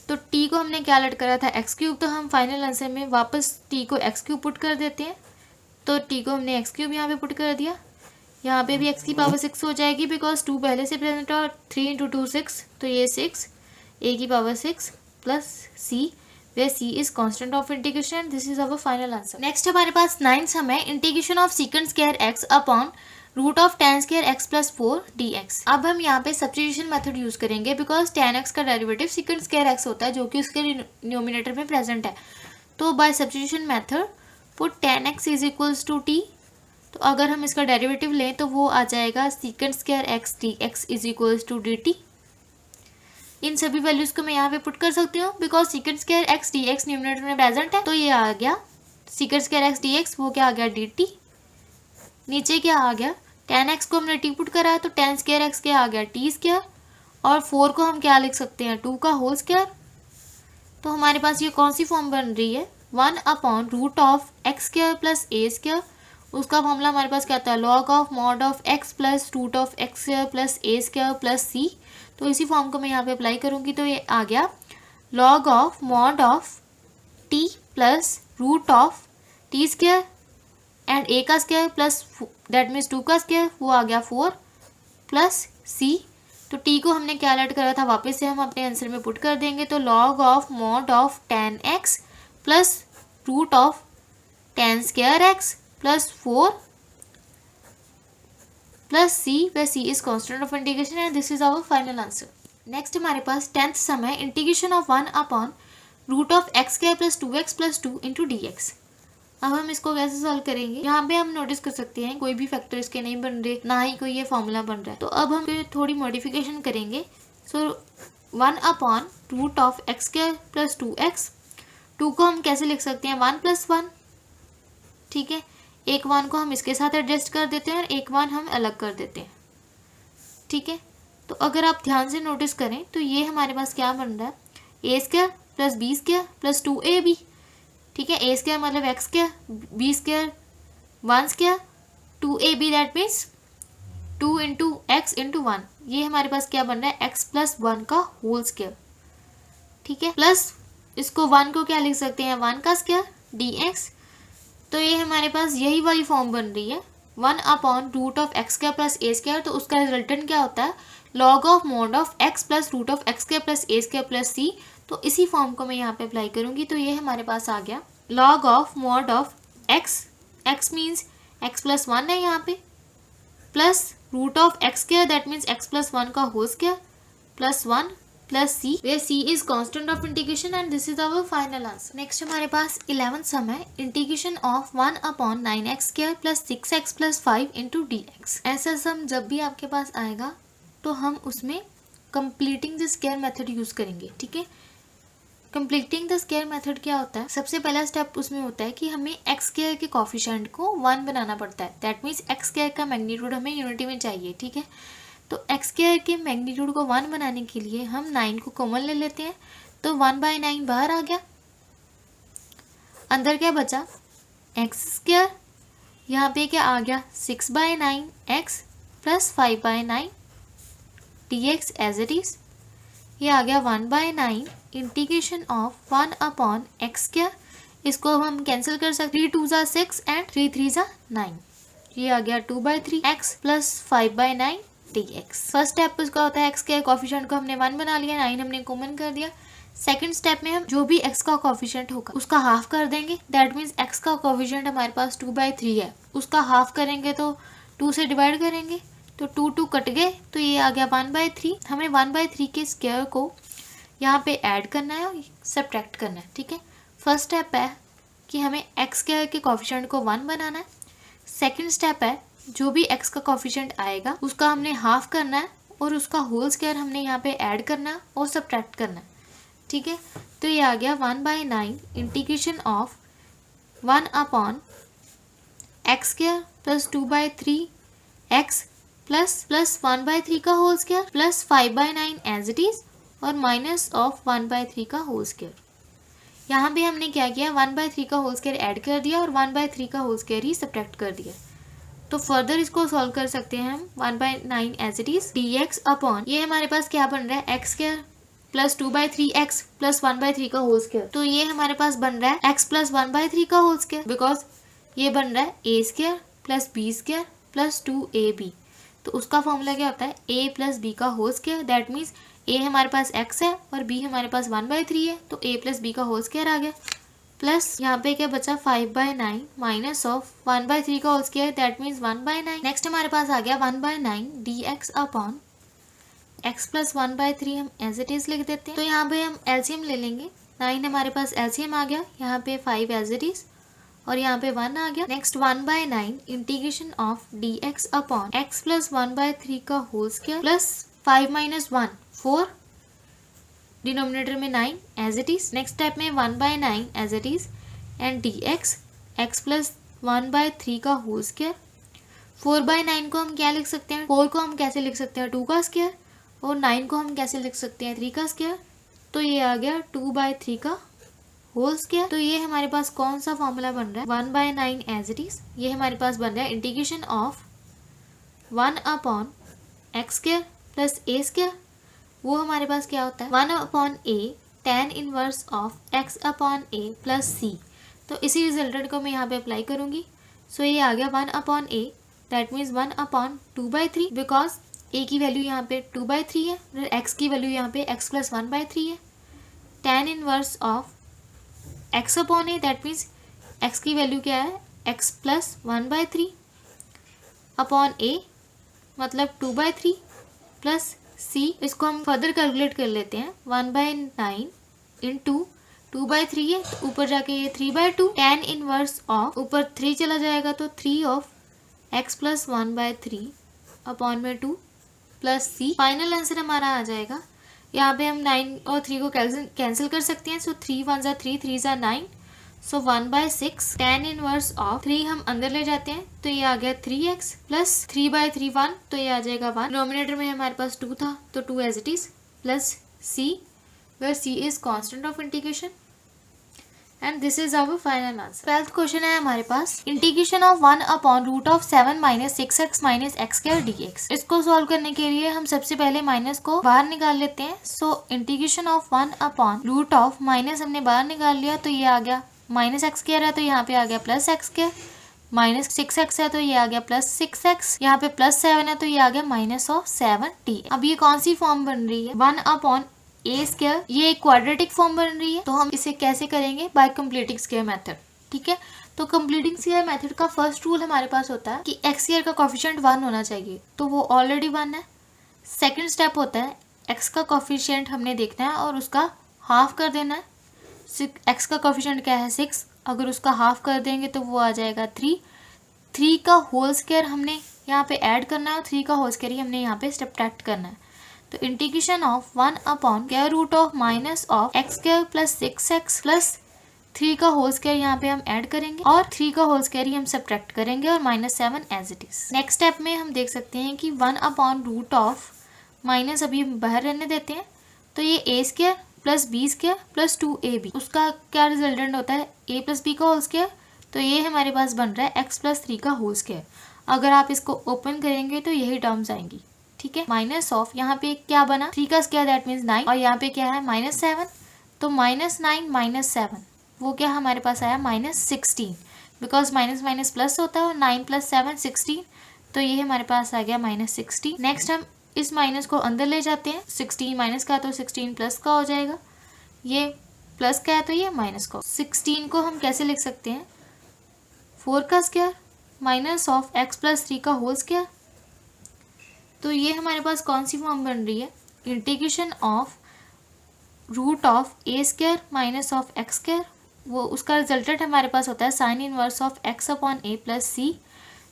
A: तो t को हमने क्या लेट करा था x क्यूब, तो हम फाइनल आंसर में वापस t को x क्यूब पुट कर देते हैं, तो t को हमने x क्यूब यहाँ पे पुट कर दिया, यहाँ पे भी x की पावर 6 हो जाएगी, बिकॉज 2 पहले से प्रेजेंट है और 3 × 2 6, तो ये 6 a की power 6 plus c where c is constant of integration। This is our final answer। Next हमारे पास 9th सम है integration of secant square x upon root of tan square x plus 4 dx। अब हम यहाँ पे substitution method use करेंगे, because tan x का derivative secant square x होता है जो कि उसके न्यूमिनेटर में प्रेजेंट है। तो by substitution method put tan x is equals to t, तो अगर हम इसका डेरिवेटिव लें तो वो आ जाएगा secant square x dx is equals to dt। इन सभी वैल्यूज को मैं यहाँ पे पुट कर सकती हूँ, because secant square x dx numerator में प्रेजेंट है, तो ये आ गया secant स्क्वायर x dx, वो क्या आ गया dt। नीचे क्या आ गया tan x को हमने t पुट करा है, तो tan स्क्वायर x क्या आ गया t स्क्वायर, और 4 को हम क्या लिख सकते हैं 2 का होल स्क्वायर तो हमारे पास ये कौन सी फॉर्म बन रही है, 1/√x² प्लस a²। उसका फॉर्मूला हमारे पास क्या आता है, log of mod of x plus √x² plus a² plus c। तो इसी फॉर्म को मैं यहाँ पे अप्लाई करूँगी तो ये आ गया log of mod of t plus √t² and a का स्क्वायर प्लस दैट मीन्स 2 का स्क्वायर, वो आ गया 4 प्लस c। तो t को हमने क्या ऐड करा था, वापस से हम अपने आंसर में पुट कर देंगे। तो log of mod of tan x plus root of tan square x plus 4 plus c, where c is constant of integration and this is our final answer. Next हमारे पास 10th सम है, integration of 1/√x² plus 2x plus 2 into dx। अब हम इसको कैसे solve करेंगे, यहाँ पे हम नोटिस कर सकते हैं कोई भी फैक्टर इसके नहीं बन रहे, ना ही कोई ये फॉर्मूला बन रहा है। तो अब हम थोड़ी मॉडिफिकेशन करेंगे। सो 1/√x² प्लस 2x, 2 को हम कैसे लिख सकते हैं, 1 + 1, ठीक है। एक 1 को हम इसके साथ एडजस्ट कर देते हैं और एक 1 हम अलग कर देते हैं, ठीक है। तो अगर आप ध्यान से नोटिस करें तो ये हमारे पास क्या बन रहा है, a² plus b² plus 2ab, ठीक है। a² मतलब x², b² 1², 2ab that means 2 into x into 1। ये हमारे पास क्या बन रहा है, x प्लस 1 का होल स्क्वायर, ठीक है। प्लस इसको 1 को क्या लिख सकते हैं, 1 का स्क्वायर dx। तो ये हमारे पास यही वाली फॉर्म बन रही है, 1/√x² प्लस a²। तो उसका रिजल्टेंट क्या होता है, log of mod of x plus √x² plus a² plus c। तो इसी फॉर्म को मैं यहाँ पे अप्लाई करूँगी। तो ये हमारे पास आ गया log of mod of x means x plus 1 है यहाँ पे, plus root of x² that means x plus 1 का whole square plus 1 plus c, where c is constant of integration and this is our final answer. Next हमारे पास 11th सम है, integration of 1/9x² plus 6x plus 5 into dx। ऐसा सम जब भी आपके पास आएगा तो हम उसमें completing the square method use करेंगे, ठीक है। कंप्लीटिंग द स्क्वायर मेथड क्या होता है, सबसे पहला स्टेप उसमें होता है कि हमें x² के कोफिशिएंट को 1 बनाना पड़ता है। दैट मीन्स x² का मैग्नीट्यूड हमें यूनिटी में चाहिए, ठीक है। तो x² के मैग्नीट्यूड को 1 बनाने के लिए हम 9 को कॉमन ले लेते हैं। तो 1/9 बाहर आ गया, अंदर क्या बचा, x², यहाँ पे क्या आ गया 6/9x plus 5/9 dx as it is. ये आ गया 1/9 इंटीग्रेशन ऑफ 1/x²। इसको हम कैंसिल कर सकते, 3 2 6 एंड 3 3 9। ये आ गया 2/3x plus 5/9 dx। First step उसका होता है x के कोफिशिएंट को हमने 1 बना लिया, 9 हमने कॉमन कर दिया। सेकंड स्टेप में हम जो भी x का कोफिशिएंट होगा उसका हाफ कर देंगे। दैट मीन्स x का कोफिशिएंट हमारे पास 2/3 है, उसका हाफ करेंगे तो 2 से डिवाइड करेंगे तो 2 2 कट गए, तो ये आ गया 1/3। हमें 1/3 के स्क्वायर को यहाँ पे ऐड करना है और सब्ट्रैक्ट करना है, ठीक है। फर्स्ट स्टेप है कि हमें x के कोफिशिएंट को 1 बनाना है। सेकंड स्टेप है जो भी x का कोफिशिएंट आएगा उसका हमने हाफ करना है और उसका होल स्क्वायर हमने यहाँ पे ऐड करना है और सब्ट्रैक्ट करना है, ठीक है। तो ये आ गया 1/9 integration of 1/x² plus 2/3x plus 1/3 का whole square plus 5/9 as it is और माइनस ऑफ 1/3 का होल स्क्वायर। यहाँ पे हमने क्या किया, 1/3 का होल स्क्वायर ऐड कर दिया और 1/3 का होल स्क्वायर ही सब्ट्रैक्ट कर दिया। तो फर्दर इसको सॉल्व कर सकते हैं हम 1/9 as it is dx upon, ये हमारे पास क्या बन रहा है, x² प्लस 2/3x प्लस 1/3 का होल स्क्वायर। तो ये हमारे पास बन रहा है x प्लस 1/3 का होल स्क्वायर, बिकॉज ये बन रहा है a² plus b² plus 2ab। तो उसका फॉर्मूला क्या होता है, a प्लस b का whole square. That means a हमारे पास x है और b हमारे पास 1/3 है, तो a प्लस b का होल स्क्वायर आ गया। प्लस यहाँ पे क्या बचा 5/9 माइनस ऑफ 1/3 का whole square, that means 1/9। Next हमारे पास आ गया 1/9 dx अपॉन x प्लस 1/3 हम एज इट इज लिख देते हैं। तो यहाँ पे हम एलसीएम ले लेंगे, 9 हमारे पास एलसीएम आ गया, यहाँ पे 5 एज इट इज और यहाँ पे 1 आ गया। Next 1/9 integration of dx upon x plus 1/3 का whole square plus 5 minus 1 4, denominator में 9 as it is. Next step में 1/9 as it is and dx x plus 1/3 का होल स्क्वायर। 4/9 को हम क्या लिख सकते हैं, 4 को हम कैसे लिख सकते हैं 2 का स्क्वायर और 9 को हम कैसे लिख सकते हैं 3 का स्क्वायर। तो ये आ गया 2/3 का होल स्क्वायर। तो ये हमारे पास कौन सा फॉर्मूला बन रहा है, 1/9 एज इट इज। ये हमारे पास बन रहा है integration of 1/x square plus a square. वो हमारे पास क्या होता है, 1/a tan inverse of x/a plus c। तो इसी रिजल्टेंट को मैं यहाँ पे अप्लाई करूंगी। सो ये आ गया 1/a, that means 1/2/3, because a की वैल्यू यहाँ पे 2/3 है, x की वैल्यू यहाँ पे x प्लस 1/3 है। tan inverse of x/a, that means x की वैल्यू क्या है, x प्लस 1/3 अपॉन a मतलब 2/3 प्लस c। इसको हम फर्दर कैलकुलेट कर लेते हैं, 1/9 इंटू 2/3 है तो ऊपर जाके ये 3/2, tan इनवर्स ऑफ ऊपर 3 चला जाएगा तो 3 ऑफ x प्लस 1/3 अपॉन में 2 प्लस c। फाइनल आंसर हमारा आ जाएगा, यहाँ पे हम 9 और 3 को कैंसिल कर सकते हैं। सो 3 1 ज़ा 3, 3 ज़ा 9, सो 1/6 tan इनवर्स ऑफ 3 हम अंदर ले जाते हैं तो ये आ गया 3x प्लस 3/3 1, तो ये आ जाएगा 1। डिनोमिनेटर में हमारे पास 2 था तो 2 as it is plus c, where c is constant of integration, and this is our final answer. 12th question है हमारे पास, integration of 1/√7 - 6x - x² dx। इसको सॉल्व करने के लिए हम सबसे पहले माइनस को बाहर निकाल लेते हैं। सो इंटीग्रेशन ऑफ 1/√, माइनस हमने बाहर निकाल लिया तो ये आ गया -x² है तो यहाँ पे आ गया प्लस x², -6x है तो ये आ गया प्लस 6x, यहाँ पे प्लस 7 है तो ये आ गया -7t। अब ये कौन सी फॉर्म बन रही है, 1/a²। ये एक क्वाड्रेटिक फॉर्म बन रही है, तो हम इसे कैसे करेंगे, बाय कंप्लीटिंग स्क्वायर मेथड। ठीक है, तो कंप्लीटिंग स्क्वायर मेथड का फर्स्ट रूल हमारे पास होता है कि x स्क्वायर का कोफिशिएंट 1 होना चाहिए, तो वो ऑलरेडी 1 है। सेकंड स्टेप होता है x का कोफिशिएंट हमने देखना है और उसका हाफ कर देना है। x का कोफिशिएंट क्या है 6, अगर उसका हाफ कर देंगे तो वो आ जाएगा 3। 3 का होल स्क्वायर हमने यहाँ पे ऐड करना है और 3 का होल स्क्वायर ही हमने यहाँ पे सब्ट्रैक्ट करना है। तो integration of 1/√- x² plus 6x plus 3 का होल स्क्वायर यहाँ पे हम ऐड करेंगे और 3 का होल स्क्वायर ही हम सब्ट्रैक्ट करेंगे और -7 as it is. Next step में हम देख सकते हैं कि 1/√, माइनस अभी बाहर रहने देते हैं, तो ये a² plus b² plus 2ab, उसका क्या रिजल्टेंट होता है a प्लस b का होल स्क्वायर। तो ये हमारे पास बन रहा है x प्लस 3 का होल स्क्वायर। अगर आप इसको ओपन करेंगे तो यही टर्म्स आएंगी। ठीक है, माइनस ऑफ यहाँ पे क्या बना 3 का स्क्वायर दैट मीन्स 9, और यहाँ पे क्या है -7, तो -9 - 7 वो क्या हमारे पास आया -16, बिकॉज माइनस माइनस प्लस होता है और 9 + 7 16, तो ये हमारे पास आ गया -16। नेक्स्ट हम इस माइनस को अंदर ले जाते हैं, 16 माइनस का तो 16 प्लस का हो जाएगा, ये प्लस का है तो ये माइनस का। 16 को हम कैसे लिख सकते हैं, 4 का square minus of x plus 3 का होल स्क्वायर। तो ये हमारे पास कौन सी फॉर्म बन रही है, integration of √a² minus of x², वो उसका रिजल्टेंट हमारे पास होता है sine inverse of x/a plus c।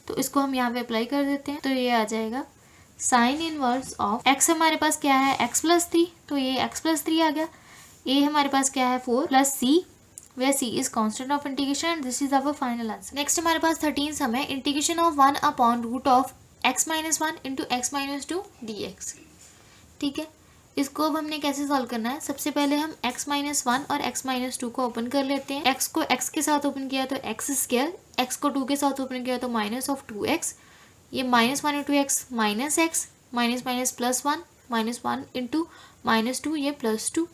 A: तो इसको हम यहाँ पे अप्लाई कर देते हैं, तो ये आ जाएगा साइन इनवर्स ऑफ x हमारे पास क्या है x प्लस 3, तो ये x प्लस 3 आ गया। a हमारे पास क्या है 4 plus c, where c is constant of integration and this is our final answer. Next हमारे पास 13 सम है, integration of 1/√x - 1 into x - 2 dx। ठीक है, इसको अब हमने कैसे सॉल्व करना है, सबसे पहले हम x - 1 और x - 2 को ओपन कर लेते हैं। x को x के साथ ओपन किया तो x², x को 2 के साथ ओपन किया तो -2x, ये -1 × x minus x, minus minus plus 1, -1 into -2 ये +2।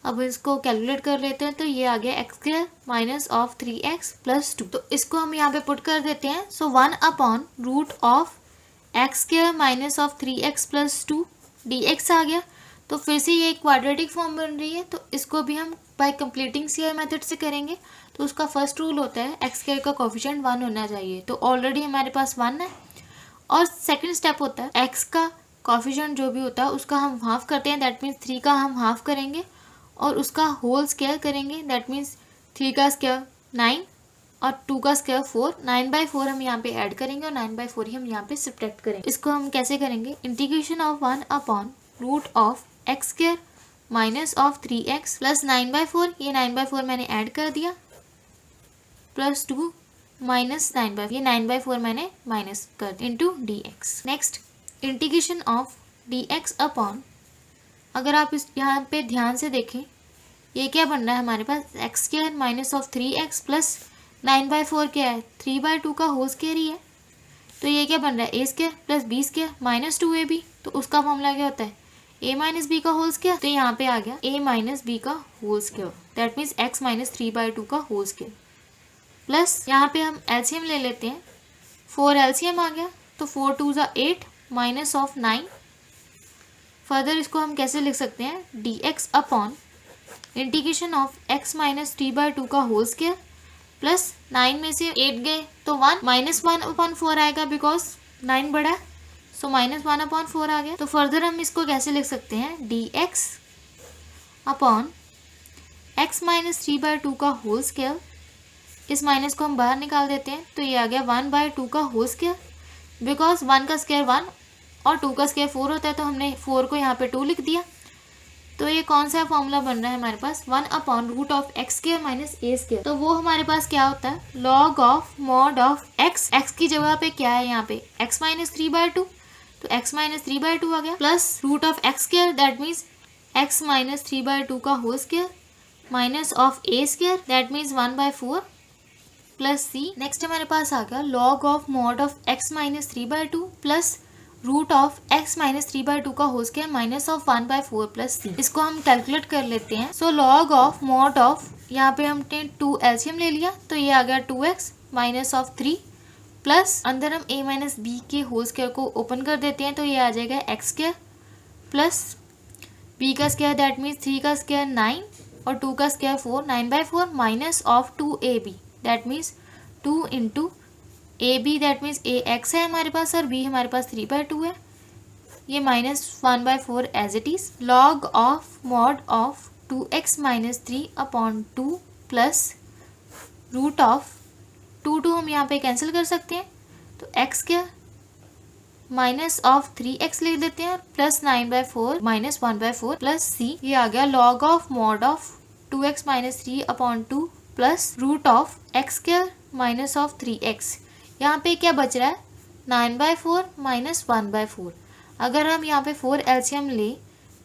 A: अब इसको कैलकुलेट कर लेते हैं तो ये आ गया x² minus of 3x plus 2, तो इसको हम यहाँ पे पुट कर देते हैं। सो 1/√x² minus of 3x plus 2 dx आ गया। तो फिर से ये क्वाड्रेटिक फॉर्म बन रही है, तो इसको भी हम बाय कंप्लीटिंग स्क्वायर मेथड से करेंगे। तो उसका फर्स्ट रूल होता है x² का कोफिशिएंट 1 होना चाहिए, तो ऑलरेडी हमारे पास 1 है। और सेकंड स्टेप होता है x का कोफिशिएंट जो भी होता है उसका हम हाफ करते हैं, दैट मीन्स 3 का हम हाफ करेंगे और उसका होल स्क्वायर करेंगे, दैट मीन्स 3 का स्क्वायर 9 और 2 का स्क्वायर 4, 9/4 हम यहाँ पे ऐड करेंगे और 9/4 ही हम यहाँ पे सब्ट्रैक्ट करेंगे। इसको हम कैसे करेंगे, integration of 1/√x² minus of 3x plus 9/4, ये 9/4 मैंने ऐड कर दिया, प्लस 2 माइनस 9/4, ये 9/4 मैंने माइनस कर दिया, into dx। Next integration of dx upon अगर आप इस यहाँ पे ध्यान से देखें, ये क्या बन रहा है हमारे पास, x square minus of 3x plus 9/4 क्या है, 3/2 का होल स्क्वायर ही है। तो ये क्या बन रहा है, a square plus b square minus 2ab। तो उसका फॉर्मूला क्या होता है, a माइनस बी का होल स्क्वायर। तो यहाँ पे आ गया a माइनस बी का whole square, that means x minus 3/2 का होल स्क्वायर। प्लस यहाँ पे हम एलसीएम ले लेते हैं, 4 एलसीएम आ गया, तो 4 2 ज़ा 8 माइनस ऑफ 9। फर्दर इसको हम कैसे लिख सकते हैं, dx upon integration of x minus 3/2 का होल स्क्वायर प्लस 9 में से 8 गए तो 1 माइनस 1/4 आएगा, बिकॉज 9 बड़ा है, सो माइनस 1/4 आ गया। तो फर्दर हम इसको कैसे लिख सकते हैं, dx अपॉन x माइनस 3/2 का होल स्क्वायर, इस माइनस को हम बाहर निकाल देते हैं, तो ये आ गया 1/2 का होल स्क्वायर, बिकॉज 1 का स्क्वायर 1 और 2 का स्क्वायर 4 होता है, तो हमने 4 को यहाँ पे 2 लिख दिया। तो ये कौन सा फॉर्मूला बन रहा है हमारे पास, 1 upon root of x square minus a square. तो वो हमारे पास क्या होता है, log of mod of x. X की जगह पे क्या है यहाँ पे, x माइनस 3/2, तो x माइनस 3/2 आ गया, plus root of x square, that means x minus 3/2 का whole square minus of a square, that means 1/4 plus c। Next हमारे पास आ गया log of mod of x minus 3/2 plus root of x minus 3/2 का whole square minus of 1/4 plus c। इसको हम calculate कर लेते हैं। So log of mod of, यहाँ पे हमने 2 एलसीएम ले लिया, तो ये आ गया 2x माइनस ऑफ 3 प्लस अंदर हम a माइनस बी के होल स्क्वायर को ओपन कर देते हैं, तो ये आ जाएगा एक्स स्क्वायर प्लस b का स्क्वायर, दैट मीन्स 3 का स्क्वायर 9 और 2 का square 4, 9/4 minus of 2ab, that means 2 into ab, that means a x है हमारे पास और b हमारे पास 3/2 है, ये minus 1/4 as it is. Log of mod of 2x minus 3 upon 2 plus root of 2 हम यहाँ पे कैंसिल कर सकते हैं, तो x क्या माइनस ऑफ 3x लिख देते हैं प्लस 9/4 माइनस 1/4 प्लस c। ये आ गया log of mod of 2x minus 3 upon 2 plus root of x square minus of 3x। यहाँ पे क्या बच रहा है, 9/4 माइनस 1/4। अगर हम यहाँ पे 4 एलसीएम ले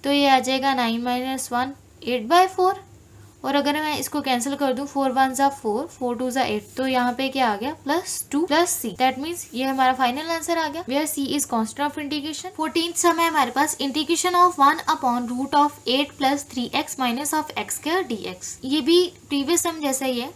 A: तो ये आ जाएगा 9 माइनस 1 8/4, और अगर मैं इसको कैंसिल कर दूँ 4 1 ज़ा 4 4 2 ज़ा 8, तो यहाँ पे क्या आ गया plus 2 plus c, that means ये हमारा फाइनल आंसर आ गया, where c is constant of integration. 14th sum है हमारे पास, integration of 1 upon root of 8 plus 3x minus of x square dx। ये भी प्रीवियस सम जैसा ही है,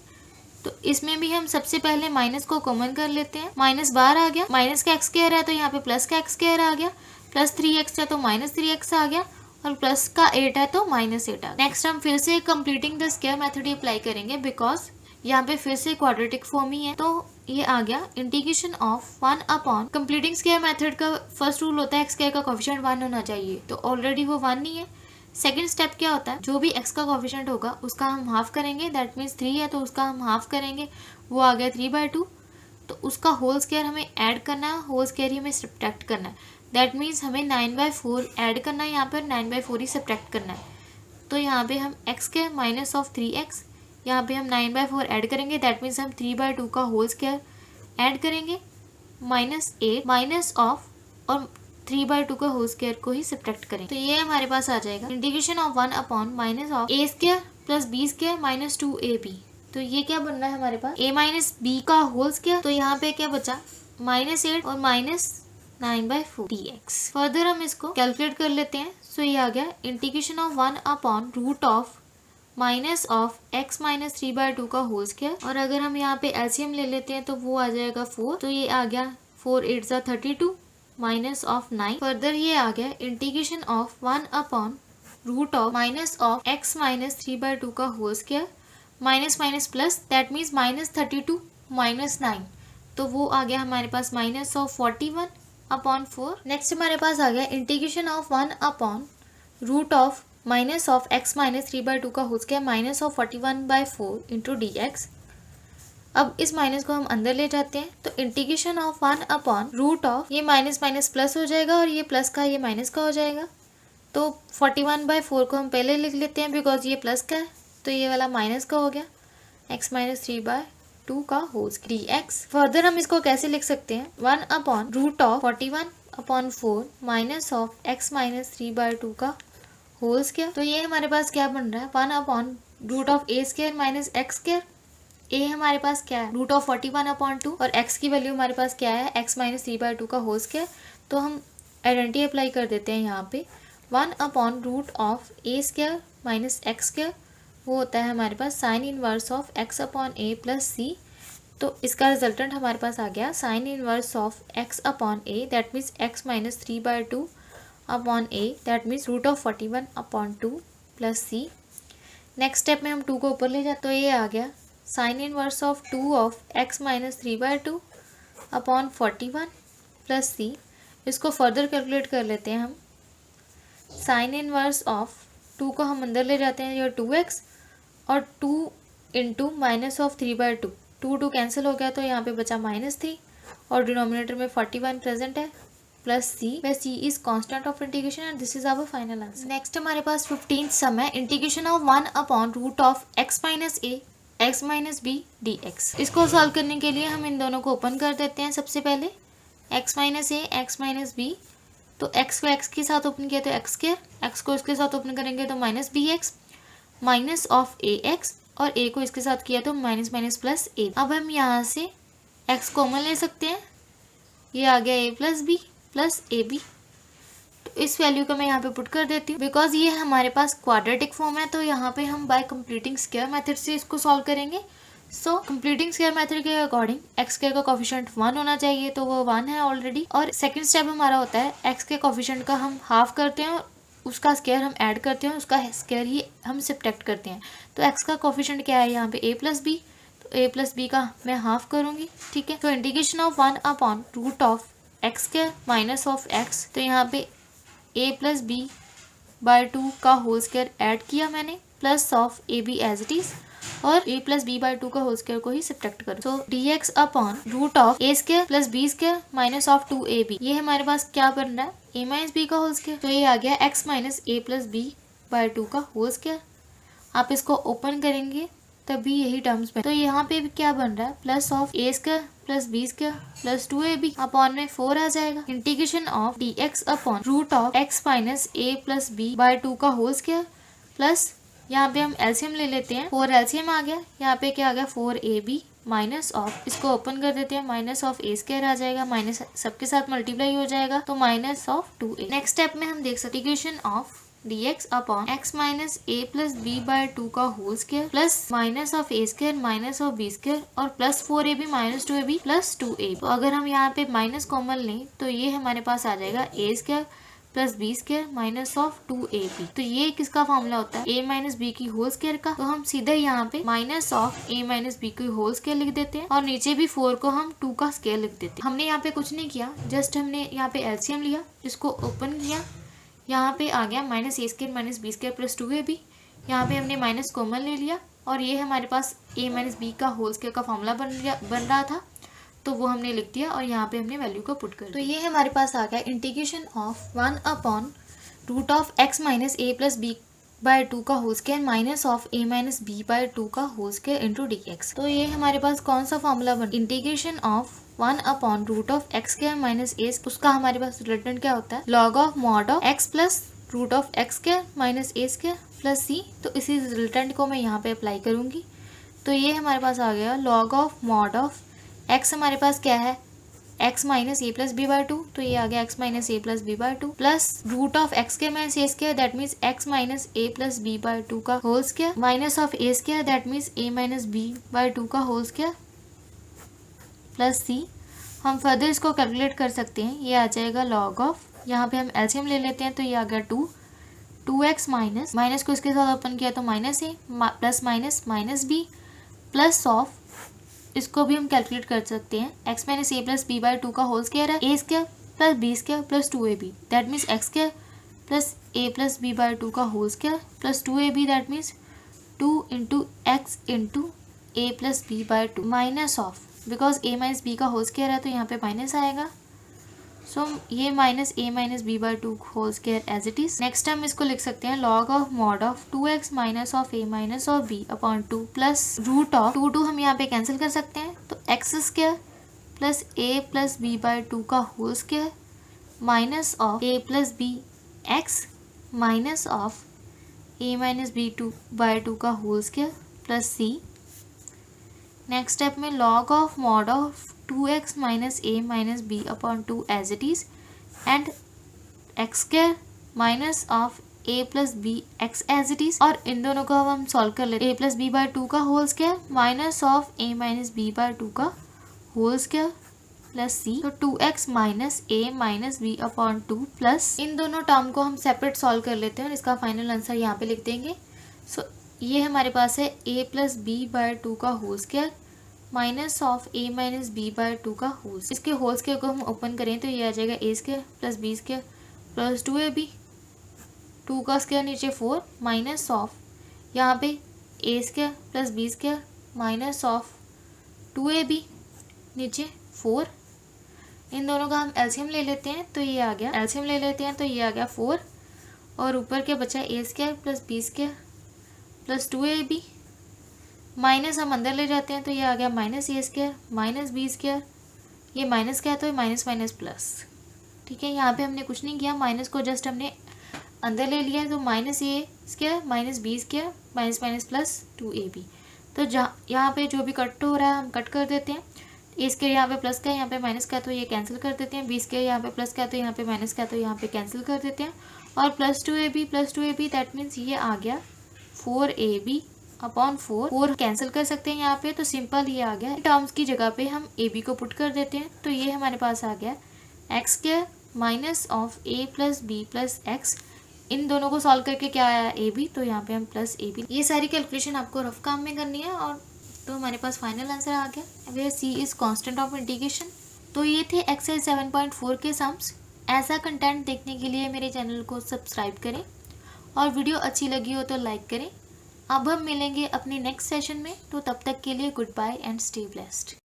A: तो इसमें भी हम सबसे पहले माइनस को कॉमन कर लेते हैं, माइनस बाहर आ गया, माइनस का एक्स स्क्वायर है तो यहाँ पे प्लस का एक्स स्क्वायर आ गया, प्लस 3x है तो माइनस 3x आ गया, और प्लस का 8 है तो माइनस 8 आ गया। नेक्स्ट हम फिर से completing the square method apply करेंगे, बिकॉज यहाँ पे फिर से क्वाड्रेटिक फॉर्म ही है, तो ये आ गया integration of 1 upon completing square method का फर्स्ट रूल होता है एक्स स्क्वायर का कोफिशिएंट 1 होना चाहिए, तो ऑलरेडी वो 1 नहीं है। सेकेंड स्टेप क्या होता है, जो भी x का कोफिशिएंट होगा उसका हम हाफ करेंगे, दैट मीन्स 3 है तो उसका हम हाफ करेंगे, वो आ गया 3/2, तो उसका होल स्क्वायर हमें ऐड करना है, होल स्क्वायर ही हमें सब्ट्रैक्ट करना है, दैट मीन्स हमें 9/4 ऐड करना है, यहाँ पर 9/4 ही सब्ट्रैक्ट करना है। तो यहाँ पे हम x square minus of 3x, यहाँ पे हम 9/4 ऐड करेंगे, दैट मीन्स हम 3/2 का होल स्क्वायर ऐड करेंगे, माइनस 8 माइनस ऑफ और 3/2 का होल स्क्वायर को ही सब्ट्रैक्ट करें, तो ये हमारे पास आ जाएगा integration of 1 upon minus of a square plus b square minus 2ab। तो ये क्या बन रहा है हमारे पास, a माइनस b का होल स्क्वायर, तो यहाँ पे क्या बचा माइनस 8 और माइनस 9/4 dx। फर्दर हम इसको कैलकुलेट कर लेते हैं, सो ये आ गया integration of 1 upon root of minus of x minus 3/2 का होल स्क्वायर, और अगर हम यहाँ पे एलसीएम ले लेते हैं तो वो आ जाएगा 4, तो ये आ गया 4 8 ज़ा 32 माइनस ऑफ 9। फर्दर ये आ गया integration of 1 upon root of minus of x minus 3/2 का whole square minus minus plus, that means minus 32 minus 9, तो वो आ गया हमारे पास माइनस ऑफ 41 अपॉन 4। नेक्स्ट हमारे पास आ गया integration of 1 upon root of minus of x minus 3/2 का whole square minus of 41/4 into dx। अब इस माइनस को हम अंदर ले जाते हैं, तो integration of 1 upon root of, ये माइनस माइनस प्लस हो जाएगा और ये प्लस का ये माइनस का हो जाएगा, तो 41/4 को हम पहले लिख लेते हैं बिकॉज ये प्लस का है, तो ये वाला माइनस का हो गया, x माइनस 3/2 का होल स्क्वायर dx। फर्दर हम इसको कैसे लिख सकते हैं, 1 upon root of 41/4 minus of x minus 3/2 का होल स्क्वायर। तो ये हमारे पास क्या बन रहा है, 1/√(a² माइनस x²। ए हमारे पास क्या है, √41/2 और x की वैल्यू हमारे पास क्या है, x माइनस 3/2 का होल स्क्वायर। तो हम आइडेंटिटी अप्लाई कर देते हैं यहाँ पे, 1/√(a² माइनस x², वो होता है हमारे पास sine inverse of x/a plus c। तो इसका रिजल्टेंट हमारे पास आ गया sine inverse of x/a, that means x minus 3/2/a, that means √41/2 plus c। Next step में हम 2 को ऊपर ले जाते, तो ये आ गया sine inverse of 2 of x minus 3/2/41 plus c। इसको फर्दर कैलकुलेट कर लेते हैं हम। साइन इनवर्स ऑफ 2 को हम अंदर ले जाते हैं, ये 2x और 2 इंटू माइनस ऑफ 3/2, 2 कैंसिल हो गया तो यहाँ पे बचा -3 और डिनोमिनेटर में 41 प्रेजेंट है plus c, where c is constant of integration and this is our final answer. Next हमारे पास 15th सम है, integration of 1/√(x minus a x minus b dx। इसको सॉल्व करने के लिए हम इन दोनों को ओपन कर देते हैं। सबसे पहले x minus a x minus b, तो x को x के साथ ओपन किया तो x², x को इसके साथ ओपन करेंगे तो minus bx minus of ax और a को इसके साथ किया तो माइनस माइनस प्लस a। अब हम यहाँ से x कॉमन ले सकते हैं, ये आ गया a plus b plus a b. तो इस वैल्यू को मैं यहाँ पे पुट कर देती हूँ, बिकॉज ये हमारे पास क्वाड्रेटिक फॉर्म है, तो यहाँ पे हम बाय कंप्लीटिंग स्क्वायर मेथड से इसको सॉल्व करेंगे। सो कंप्लीटिंग स्क्वायर मेथड के अकॉर्डिंग एक्स स्क्वायर का कोफिशिएंट 1 होना चाहिए, तो वो 1 है ऑलरेडी। और सेकंड स्टेप हमारा होता है एक्स के कोफिशिएंट का हम हाफ करते हैं और उसका स्क्वायर हम ऐड करते हैं, उसका स्क्वायर ही हम सब्ट्रैक्ट करते हैं। तो एक्स का कोफिशिएंट क्या है यहाँ पे a प्लस बी, तो a प्लस बी का मैं हाफ करूँगी, ठीक है। तो integration of 1/√(x² minus of x, तो यहाँ पे a प्लस बी बाय 2 का होल स्क्वायर ऐड किया मैंने, plus of a b as it is, और a प्लस बी बाय 2 का होल स्क्वायर को ही सब्ट्रैक्ट करो। तो dx/√(a² plus b² minus of 2ab, ये हमारे पास क्या बन रहा है, a माइनस बी का होल स्क्वायर। तो ये आ गया x minus a plus b by 2 का होल स्क्वायर। आप इसको ओपन करेंगे तभी यही टर्म्स बने। तो यहाँ पे भी क्या बन रहा है, plus of a² plus b² plus 2ab upon में 4 आ जाएगा। Integration of dx/√(x minus a plus b by 2 का होल स्क्वायर प्लस, यहाँ पे हम एलसीएम ले लेते हैं, 4 एलसीएम आ गया, यहाँ पे क्या आ गया 4ab माइनस ऑफ, इसको ओपन कर देते हैं, माइनस ऑफ a² आ जाएगा, माइनस सबके साथ मल्टीप्लाई हो जाएगा तो minus of 2a। Next step में हम देख सकते हैं integration of dx/(x minus a plus b by 2 का whole square plus minus of a² minus of b² और plus 4ab minus 2ab plus 2a। तो अगर हम यहाँ पे माइनस कॉमन लें तो ये हमारे पास आ जाएगा a² plus b² minus of 2ab। तो ये किसका फॉर्मूला होता है, a माइनस बी की होल स्क्वायर का। तो हम सीधा यहाँ पे minus of a minus b की होल स्क्वायर लिख देते हैं और नीचे भी 4 को हम 2 का स्क्वायर लिख देते हैं। हमने यहाँ पे कुछ नहीं किया, जस्ट हमने यहाँ पे एलसीएम लिया, इसको ओपन किया, यहाँ पे आ गया minus a² minus b² plus 2ab। यहाँ पे हमने माइनस कॉमन ले लिया और ये हमारे पास a माइनस बी का होल स्क्वायर का फॉर्मूला बन रहा था, तो वो हमने लिख दिया और यहाँ पे हमने वैल्यू को पुट कर दिया। तो ये हमारे पास आ गया integration of 1/√(x minus a plus b by 2 का whole square minus of a minus b by 2 का होल स्क्वायर इंटू dx। तो ये हमारे पास कौन सा फॉर्मूला बन, integration of 1/√(x² minus a, उसका हमारे पास रिजल्टेंट क्या होता है, log of mod of x plus √(x² minus a² plus c। तो इसी रिजल्टेंट को मैं यहाँ पे अप्लाई करूंगी। तो ये हमारे पास आ गया log of mod of x, हमारे पास क्या है x minus a plus b by 2, तो ये आ गया x minus a plus b by 2 plus √(x² minus a², that means x minus a plus b by 2 का whole square minus of a², that means a minus b by 2 का whole square plus c। हम further इसको calculate कर सकते हैं, ये आ जाएगा log ऑफ, यहाँ पे हम एलसीएम ले लेते हैं तो ये आ गया 2x माइनस को इसके साथ ओपन किया तो minus a plus minus minus b plus of, इसको भी हम कैलकुलेट कर सकते हैं, x minus a plus b by 2 का होल स्क्वायर है, a² plus b² plus 2ab, that means x² plus a plus b by 2 का whole square plus 2ab, that means 2 into x into a plus b by 2 minus of, because a minus b का whole square है तो यहाँ पे minus आएगा, so ये minus a minus b by 2 whole square as it is. Next हम इसको लिख सकते हैं log of mod of 2x minus of a minus of b upon 2 plus root of 2 हम यहाँ पे कैंसिल कर सकते हैं, तो x² plus a plus b by 2 का whole square minus of a plus b x minus of a minus b/2 का whole square plus c। Next step में log of mod of 2x minus a minus b/2 as it is and x square minus of a plus b x as it is. और इन दोनों को अब हम solve कर लेते हैं। a प्लस b/2 का whole square minus of a minus b/2 का होल स्क्वायर प्लस c। तो 2x minus a minus b/2 plus इन दोनों टर्म को हम सेपरेट सॉल्व कर लेते हैं और इसका फाइनल आंसर यहाँ पे लिख देंगे। सो ये हमारे पास है a प्लस b/2 का whole square minus of a minus b/2 का होल। इसके होल स्क्वायर को हम ओपन करें तो ये आ जाएगा a square plus b square plus 2ab, 2 का स्क्वायर नीचे 4 माइनस ऑफ यहाँ पे a square plus b square minus of 2ab नीचे 4। इन दोनों का हम एलसीएम ले लेते हैं तो ये आ गया, एलसीएम ले लेते हैं तो ये आ गया 4 और ऊपर क्या बचा a square plus b square plus 2ab minus हम अंदर ले जाते हैं तो ये आ गया minus a square minus b square. ये माइनस क्या है तो माइनस माइनस प्लस। ठीक है, यहाँ पे हमने कुछ नहीं किया, माइनस को जस्ट हमने अंदर ले लिया तो minus a square minus b square minus minus plus 2ab। तो यहाँ पे जो भी कट हो रहा है हम कट कर देते हैं। ए स्क्वायर यहाँ पे प्लस का है, यहाँ पे माइनस का, तो ये कैंसिल कर देते हैं। बी स्क्वायर यहाँ पे प्लस का, तो यहाँ पे माइनस का, तो यहाँ पे कैंसिल कर देते हैं। और प्लस 2ab दैट मीन्स ये आ गया 4ab/4। 4 कैंसिल कर सकते हैं यहाँ पे, तो सिंपल ये आ गया। टर्म्स की जगह पे हम ab को पुट कर देते हैं तो ये हमारे पास आ गया x square minus of a plus b plus x. इन दोनों को सॉल्व करके क्या आया ab, तो यहाँ पे हम प्लस ab। ये सारी कैलकुलेशन आपको रफ काम में करनी है और तो हमारे पास फाइनल आंसर आ गया where c is constant of integration. तो ये थे एक्सरसाइज 7.4 के सम्स। ऐसा कंटेंट देखने के लिए मेरे चैनल को सब्सक्राइब करें और वीडियो अच्छी लगी हो तो लाइक करें। अब हम मिलेंगे अपने नेक्स्ट सेशन में, तो तब तक के लिए goodbye and stay blessed.